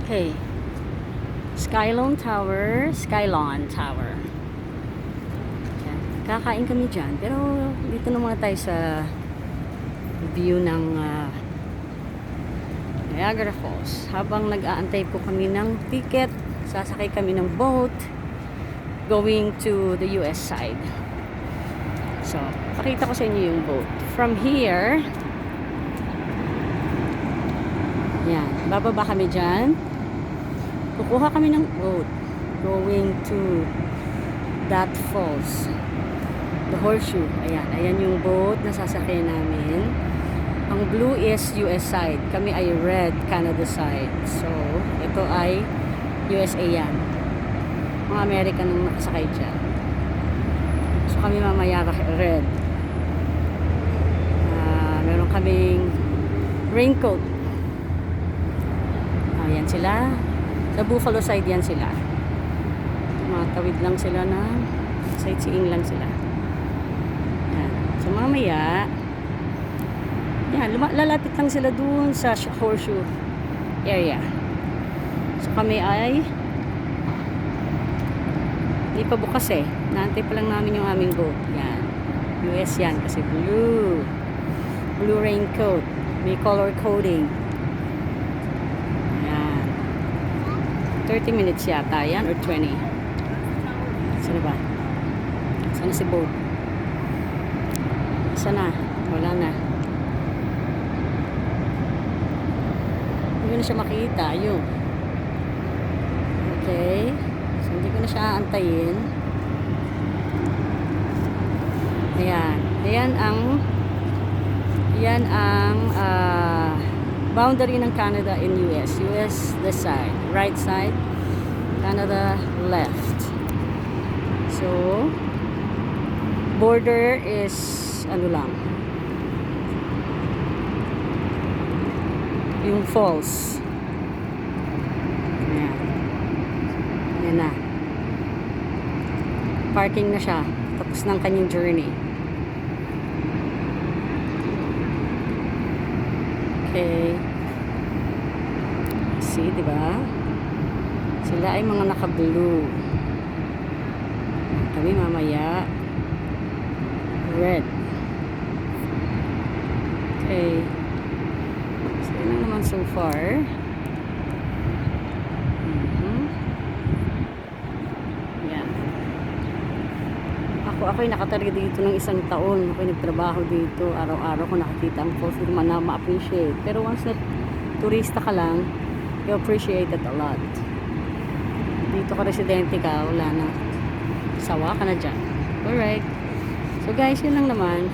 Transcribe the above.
Okay. Skylon Tower. Yan. Kakain kami dyan. Pero dito na muna tayo sa view ng Niagara Falls. Habang nag-aantay po kami ng ticket, sasakay kami ng boat going to the US side. So, pakita ko sa inyo yung boat. From here, yan, bababa kami dyan. Kukuha kami ng boat going to that falls. The Horseshoe. Ayan yung boat na sasakyan namin. Ang blue is US side. Kami ay red, Canada side. So, ito ay USA yan. Mga American ang nakasakay dyan. So, kami mamaya red. Meron kaming raincoat. Ayan sila. Sa Buffalo side yan sila. Matawid lang sila na sightseeing lang sila. Yan. So mamaya, yan, lalapit lang sila dun sa Horseshoe area. So kami ay hindi pa bukas eh. Naantay pa lang namin yung aming boat. Yan. US yan kasi blue. Blue raincoat. May color coding. 30 minutes yata yan or 20. Saan ba? Sana si boat? Sana? Wala na. Hindi ko na siya makita. Ayun. Okay. So, hindi ko na siya aantayin. Ayan. Yan ang boundary ng Canada in US. US this side, right side, Canada left. So border is ano lang, yung falls. Ayan na. Parking na siya. Tapos ng kanyang journey. Okay. See, diba? Sila ay mga naka-blue. Kami mamaya red. Okay. So, yun lang naman so far. Yan. Ako'y nakatalaga dito ng 1 taon. Ako'y nagtrabaho dito. Araw-araw ko nakikita ang falls. Hindi man na ma-appreciate. Pero once na turista ka lang, you appreciate it a lot. Dito ka residente ka, wala na. Sawa ka na dyan. Alright. So guys, yun lang naman.